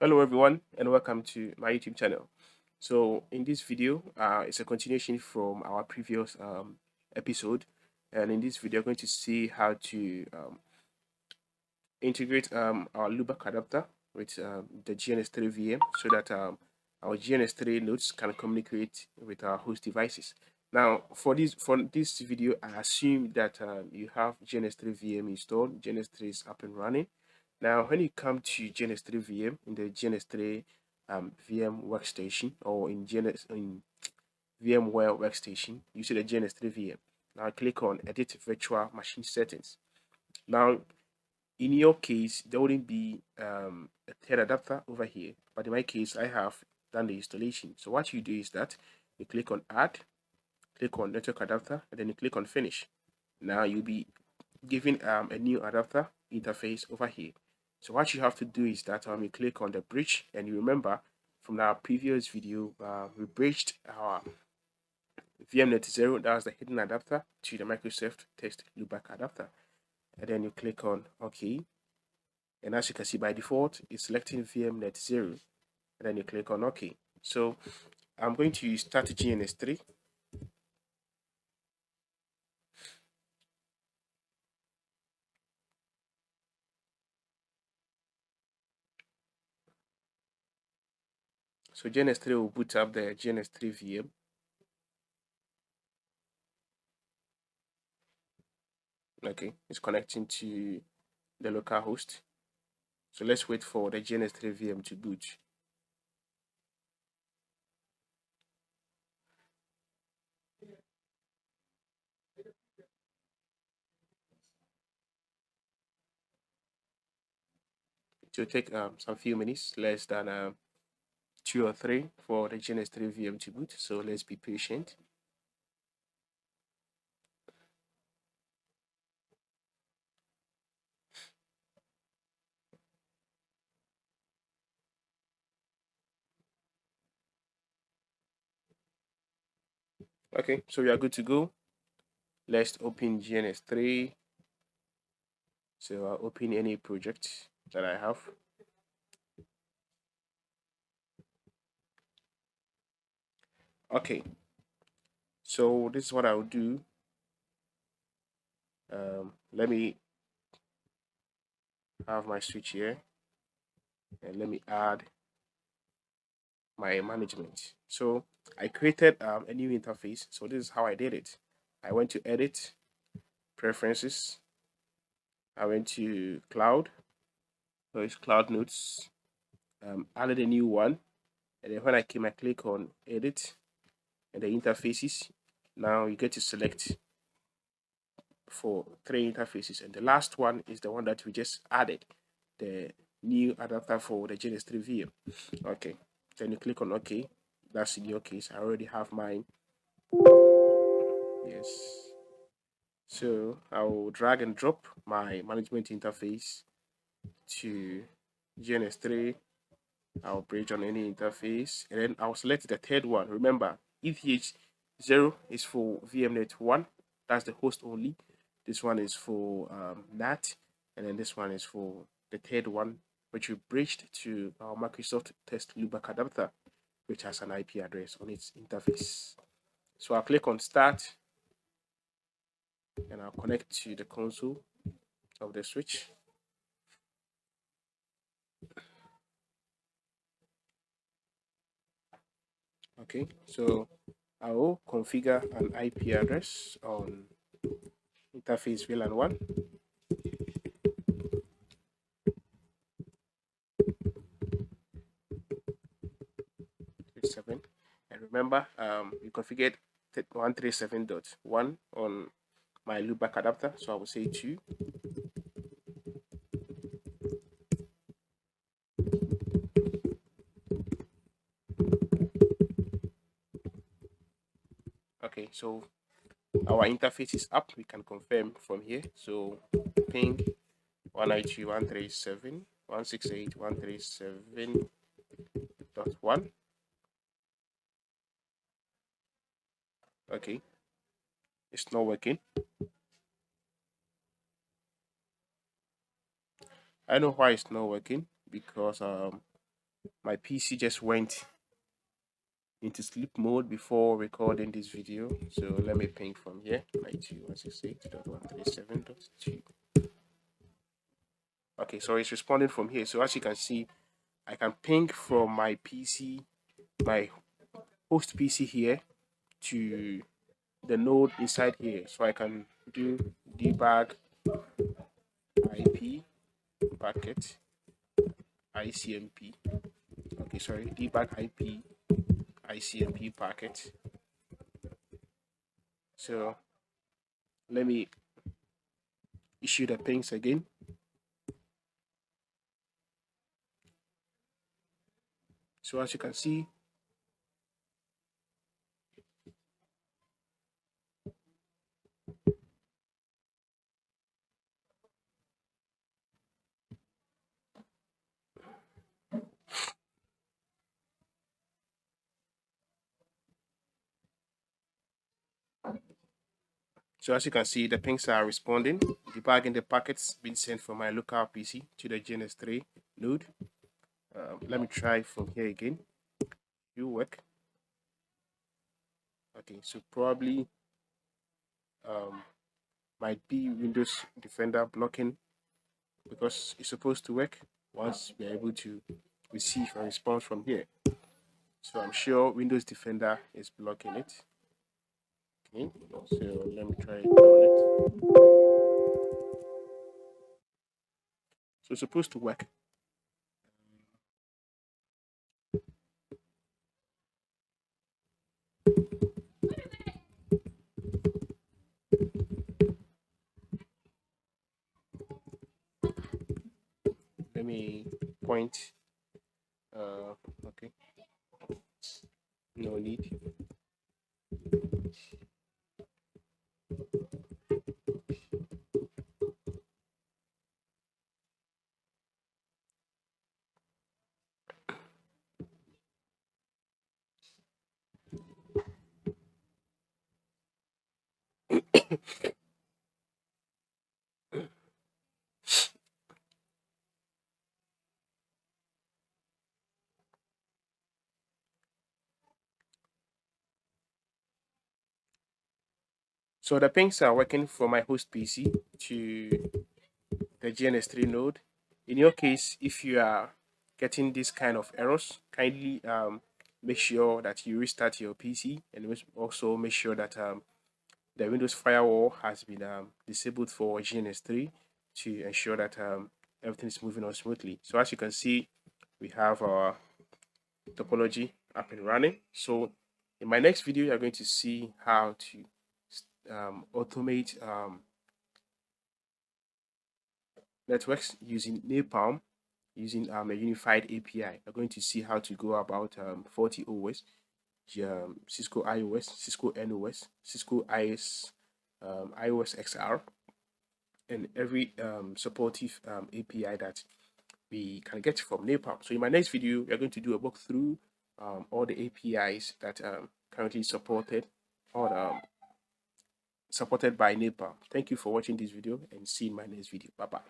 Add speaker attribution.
Speaker 1: Hello everyone and welcome to my YouTube channel. So in this video, it's a continuation from our previous episode, and in this video, we're going to see how to integrate our Loopback adapter with the GNS3 VM so that our GNS3 nodes can communicate with our host devices. Now, for this video, I assume that you have GNS3 VM installed. GNS3 is up and running. Now, when you come to GNS3 VM in the GNS3 VM workstation or in VMware workstation, you see the GNS3 VM. Now, click on Edit Virtual Machine Settings. Now, in your case, there wouldn't be a third adapter over here, but in my case, I have done the installation. So what you do is that you click on Add, click on Network Adapter, and then you click on Finish. Now you'll be given a new adapter interface over here. So what you have to do is that you click on the bridge, and you remember from our previous video, we bridged our VMnet 0, that's the hidden adapter, to the Microsoft Test Loopback adapter. And then you click on OK. And as you can see, by default, it's selecting VMnet 0. And then you click on OK. So I'm going to start GNS3. So GNS3 will boot up the GNS3 VM. Okay, it's connecting to the local host. So let's wait for the GNS3 VM to boot. It will take some few minutes, less than 2 or 3 for the GNS3 VM to boot. So let's be patient. Okay, so we are good to go. Let's open GNS3. So I'll open any project that I have. Okay, so this is what I'll do. Let me have my switch here, and let me add my management. So I created a new interface. So this is how I did it. I went to Edit, Preferences. I went to Cloud. So it's Cloud Notes. Added a new one, and then when I click on Edit and the interfaces. Now you get to select for 3 interfaces, and the last one is the one that we just added, the new adapter for the GNS3 VM. Okay, then you click on OK. That's in your case. I already have mine. Yes. So I will drag and drop my management interface to GNS3. I'll bridge on any interface, and then I'll select the third one. Remember, ETH0 is for VMnet 1. That's the host only. This one is for NAT, and then this one is for the third one, which we bridged to our Microsoft Test Loopback adapter, which has an IP address on its interface. So I'll click on Start, and I'll connect to the console of the switch. Okay, so I will configure an IP address on interface VLAN 1. And remember, you configured 137.1 on my loopback adapter, so I will say 2. Okay, so our interface is up. We can confirm from here. So ping 192.138.137.1. Okay, it's not working. I know why it's not working, because my PC just went into sleep mode before recording this video. So let me ping from here, 92.168.137.2. Okay, so it's responding from here. So as you can see, I can ping from my PC, my host PC here, to the node inside here. So I can do debug IP packet ICMP. Okay, sorry, debug IP ICMP packet. So let me issue the pings again. So as you can see, the pings are responding, debugging the packets being sent from my local PC to the GNS3 node. Let me try from here again. You work. Okay, so probably might be Windows Defender blocking, because it's supposed to work once we're able to receive a response from here. So I'm sure Windows Defender is blocking it. Okay, so let me try it on it. So it's supposed to work. Let me point. Okay, no need. So the pings are working from my host PC to the GNS3 node. In your case, if you are getting this kind of errors, kindly make sure that you restart your PC, and also make sure that the Windows firewall has been disabled for GNS3 to ensure that everything is moving on smoothly. So as you can see, we have our topology up and running. So in my next video, you're going to see how to automate networks using Napalm, using a unified API. You're going to see how to go about 40 OS, Cisco iOS, Cisco NOS, Cisco IS, iOS XR, and every supportive API that we can get from Napalm. So in my next video, we are going to do a walkthrough all the APIs that currently supported or supported by Napalm. Thank you for watching this video, and see you in my next video. Bye bye.